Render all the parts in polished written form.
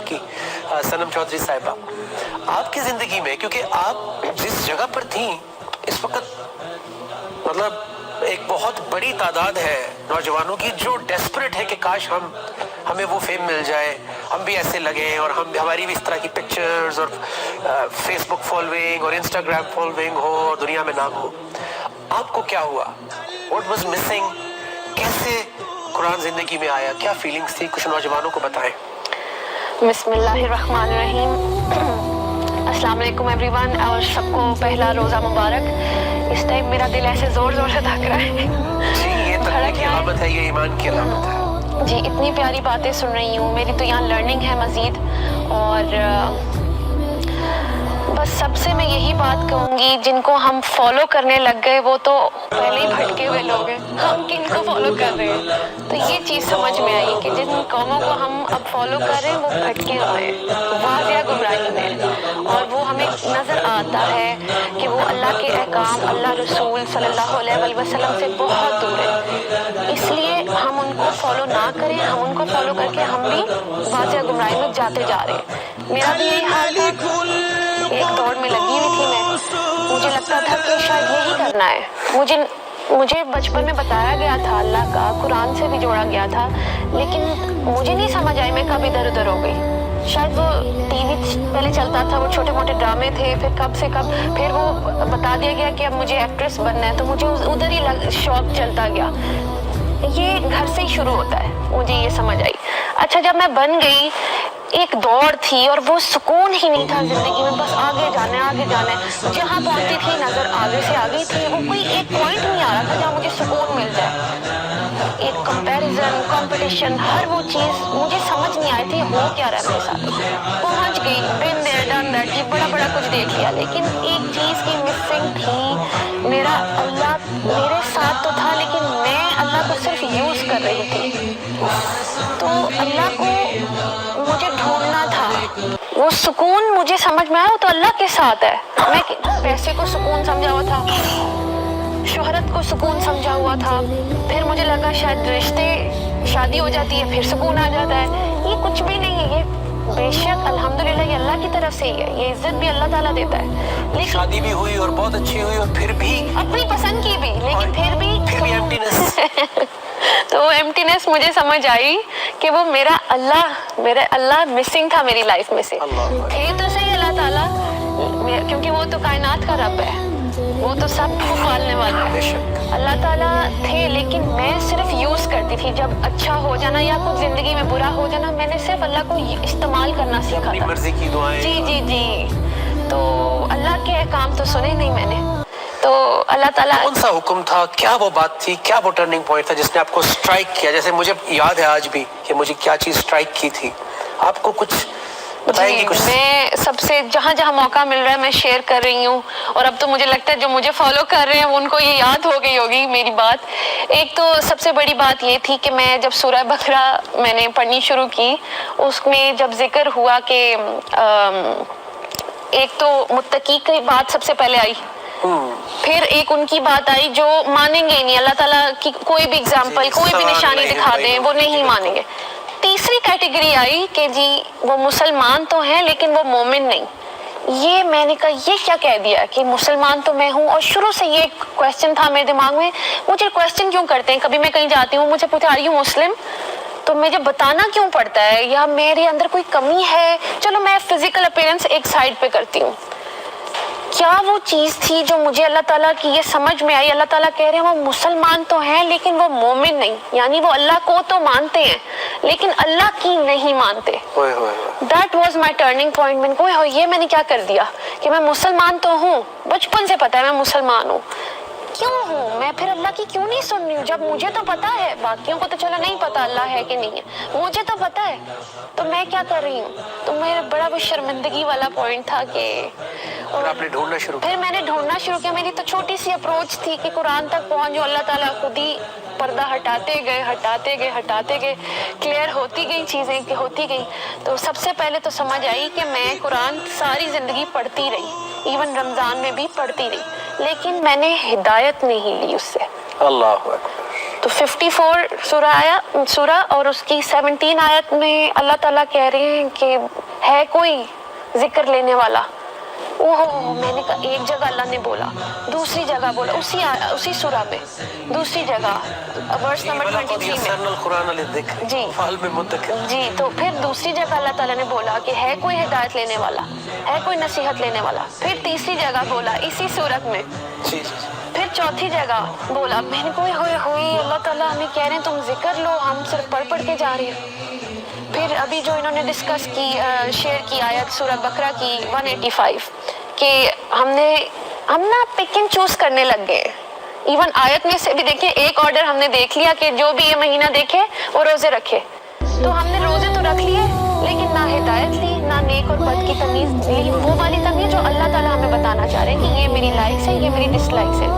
की सनम चौधरी साहिबा, आपकी ज़िंदगी में, क्योंकि आप जिस जगह पर थी इस वक्त, मतलब एक बहुत बड़ी तादाद है नौजवानों की जो डेस्परेट है कि काश हमें वो फेम मिल जाए, हम भी ऐसे लगे और हमारी भी इस तरह की पिक्चर्स और फेसबुक फॉलोइंग और इंस्टाग्राम फॉलोइंग हो और दुनिया में नाम हो। आपको क्या हुआ? What was missing? कैसे कुरान जिंदगी में आया? क्या फीलिंग्स थी? कुछ नौजवानों को बताएं। बिस्मिल्लाहिर्रहमानिर्रहीम। अस्सलाम वालेकुम एवरीवन, और सबको पहला रोज़ा मुबारक। इस टाइम मेरा दिल ऐसे ज़ोर ज़ोर से धड़क रहा है। जी, ये तकवा की अलामत है, ये ईमान की अलामत है। जी, इतनी प्यारी बातें सुन रही हूँ। मेरी तो यहाँ लर्निंग है मज़ीद, और बस सबसे मैं यही बात कहूँगी, जिनको हम फॉलो करने लग गए वो तो पहले ही भटके हुए लोग हैं, हम किनको फॉलो कर रहे हैं। तो ये चीज़ समझ में आई कि जिन कौमों को हम अब फॉलो कर रहे हैं वो भटके हुए हैं, वाज़िया गुमराही में, और वो हमें नज़र आता है कि वो अल्लाह के अहकाम, अल्लाह रसूल सल्लल्लाहु अलैहि वसल्लम से बहुत दूर है। इसलिए हम उनको फॉलो ना करें, हम उनको फॉलो करके हम भी वाज़िया गुमराही में जाते जा रहे हैं। मेरा भी यही हाल था, एक दौड़ में लगी हुई थी मैं, मुझे लगता था कि शायद यही करना है। मुझे बचपन में बताया गया था अल्लाह का, कुरान से भी जोड़ा गया था, लेकिन मुझे नहीं समझ आई, मैं कब इधर उधर हो गई। शायद वो टीवी पहले चलता था, वो छोटे मोटे ड्रामे थे, फिर कब से कब फिर वो बता दिया गया कि अब मुझे एक्ट्रेस बनना है, तो मुझे उधर ही शौक चलता गया। ये घर से ही शुरू होता है, मुझे ये समझ आई। अच्छा, जब मैं बन गई, एक दौड़ थी और वो सुकून ही नहीं था जिंदगी में, बस आगे जाना है। जहाँ पहुँचती थी नजर आगे से आगे थी, वो कोई एक पॉइंट नहीं आ रहा था जहाँ मुझे सुकून मिल जाए। एक कंपैरिजन, कंपटीशन, हर वो चीज़ मुझे समझ नहीं आई थी हो क्या रहा है मेरे साथ। पहुँच गई, बिन देयर डन दैट, ये बड़ा बड़ा कुछ देख लिया, लेकिन एक चीज़ की मिसिंग थी। मेरा अल्लाह मेरे साथ तो था, लेकिन मैं अल्लाह को सिर्फ यूज़ कर रही थी। तो अल्लाह को मुझे ढूंढना था, वो सुकून मुझे समझ में आया वो तो अल्लाह के साथ है। मैं पैसे को सुकून समझा हुआ था, शोहरत को सुकून समझा हुआ था, फिर मुझे लगा शायद रिश्ते, शादी हो जाती है फिर सुकून आ जाता है। ये कुछ भी नहीं है, ये बेशक अल्हम्दुलिल्लाह ये अल्लाह की तरफ से ही है, ये इज्जत भी अल्लाह ताला देता है। लेकिन शादी भी हुई और बहुत अच्छी हुई, और फिर भी अपनी पसंद की भी, लेकिन फिर भी एम्प्टीनेस। तो वो एम्प्टीनेस मुझे समझ आई कि वो मेरा अल्लाह मिसिंग था मेरी लाइफ में से। थे तो सही अल्लाह ताला, क्योंकि वो तो कायनात का रब है, वो तो सब को पालने वाला है। अल्लाह ताला थे, लेकिन मैं सिर्फ यूज़ करती थी। जब अच्छा हो जाना या कुछ ज़िंदगी में बुरा हो जाना, मैंने सिर्फ अल्लाह को इस्तेमाल करना सीखा था। मर्जी की दुआएं। जी। तो अल्लाह के अहकाम तो सुने नहीं मैंने। तो अल्लाह ताला, कौन सा हुक्म था, क्या वो बात थी, क्या वो टर्निंग पॉइंट था जिसने आपको स्ट्राइक किया? जैसे मुझे याद है आज भी कि मुझे क्या चीज़ स्ट्राइक की थी, आपको कुछ बताएंगी? कुछ मैं सबसे जहाँ मौका मिल रहा है मैं शेयर कर रही हूँ, और अब तो मुझे लगता है जो मुझे फॉलो कर रहे हैं उनको ये याद हो गई होगी मेरी बात। एक तो सबसे बड़ी बात ये थी कि मैं जब सूरह बकरा मैंने पढ़नी शुरू की, उसमें जब जिक्र हुआ कि एक तो मुत्तकी की बात सबसे पहले आई, फिर एक उनकी बात आई जो मानेंगे ही नहीं, अल्लाह ताला की कोई भी एग्जाम्पल, कोई भी निशानी दिखा दें वो नहीं मानेंगे। तीसरी कैटेगरी आई कि जी वो मुसलमान तो हैं लेकिन वो मोमिन नहीं। ये मैंने कहा ये क्या कह दिया कि मुसलमान तो मैं हूँ, और शुरू से ये क्वेश्चन था मेरे दिमाग में। मुझे क्वेश्चन क्यों करते हैं, कभी मैं कहीं जाती हूँ मुझे पूछते आर यू मुस्लिम, तो मुझे बताना क्यों पड़ता है, या मेरे अंदर कोई कमी है? चलो मैं फिजिकल अपीयरेंस एक साइड पे करती हूँ। क्या वो चीज़ थी जो मुझे अल्लाह ताला की ये समझ में आई, अल्लाह ताला कह रहे हैं वो मुसलमान तो हैं लेकिन वो मोमिन नहीं, यानी वो अल्लाह को तो मानते हैं लेकिन अल्लाह की नहीं मानते। That was my turning point. मैंने कहा ये मैंने क्या कर दिया कि मैं मुसलमान तो हूँ, बचपन से पता है मैं मुसलमान हूँ, क्यों हूँ मैं फिर अल्लाह की क्यों नहीं सुन रही हूँ, जब मुझे तो पता है, बाकियों को तो चलो नहीं पता अल्लाह है कि नहीं है, मुझे तो पता है, तो मैं क्या कर रही हूँ। तो मेरा बड़ा वो शर्मिंदगी वाला पॉइंट था कि और आपने ढूंढना शुरू किया। फिर मैंने ढूंढना शुरू किया। मेरी तो छोटी सी अप्रोच थी कि कुरान तक पहुँच जो, अल्लाह ताला खुद ही पर्दा हटाते गए, क्लियर होती गई चीज़ें कि होती गई। तो सबसे पहले तो समझ आई कि मैं कुरान सारी ज़िंदगी पढ़ती रही, इवन रमज़ान में भी पढ़ती रही, लेकिन मैंने हिदायत नहीं ली उससे। अल्लाह। تو 54 سورہ اور اس کی 17 آیت میں اللہ تعالیٰ کہہ رہے ہیں کہ ہے کوئی ذکر لینے والا. میں نے کہا ایک جگہ اللہ نے بولا, دوسری جگہ بولا, اسی سورہ میں دوسری جگہ ورس نمبر 23 میں جی, تو پھر دوسری جگہ اللہ تعالیٰ نے بولا کہ ہے کوئی ہدایت لینے والا, ہے کوئی نصیحت لینے والا. پھر تیسری جگہ بولا اسی صورت میں, پھر چوتھی جگہ بولا. میں نے کوئی ہوئی اللہ تعالیٰ ہمیں کہہ رہے ہیں تم ذکر لو, ہم صرف پڑھ کے جا رہے ہیں. پھر ابھی جو انہوں نے ڈسکس کی شیئر کی آیت سورہ بقرہ کی 185 کہ ہم نا پک اینڈ چوز کرنے لگ گئے. ایون آیت میں سے بھی دیکھیں, ایک آرڈر ہم نے دیکھ لیا کہ جو بھی یہ مہینہ دیکھے وہ روزے رکھے. تو ہم نے روزے تو رکھ لیے لیکن نہ ہدایت لی, نہ نیک اور بد کی تمیز لی, وہ والی تمیز جو اللہ تعالیٰ ہمیں بتانا چاہ رہے ہیں کہ یہ میری لائکس ہے, یہ میری ڈس لائکس ہے,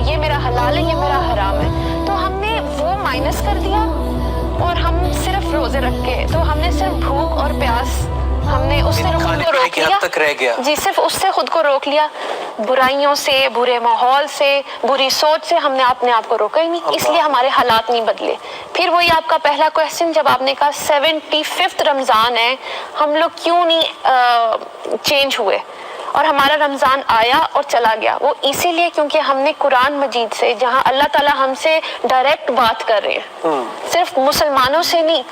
یہ میرا حلال ہے, یہ میرا حرام ہے. تو ہم نے وہ مائنس کر دیا اور ہم صرف روزے رکھ کے, تو ہم نے صرف بھوک اور پیاس, ہم نے اس سے خود کو روک لیا. جی, صرف اس سے خود کو روک لیا. برائیوں سے, برے ماحول سے, بری سوچ سے ہم نے اپنے آپ کو روکا ہی نہیں, اس لیے ہمارے حالات نہیں بدلے. پھر وہی آپ کا پہلا کویسچن جب آپ نے کہا 75 رمضان ہے, ہم لوگ کیوں نہیں چینج ہوئے اور ہمارا رمضان آیا اور چلا گیا؟ وہ اسی لیے کیونکہ ہم نے قرآن مجید سے, جہاں اللہ تعالیٰ ہم سے ڈائریکٹ بات کر رہے ہیں, صرف مسلمانوں سے نہیں,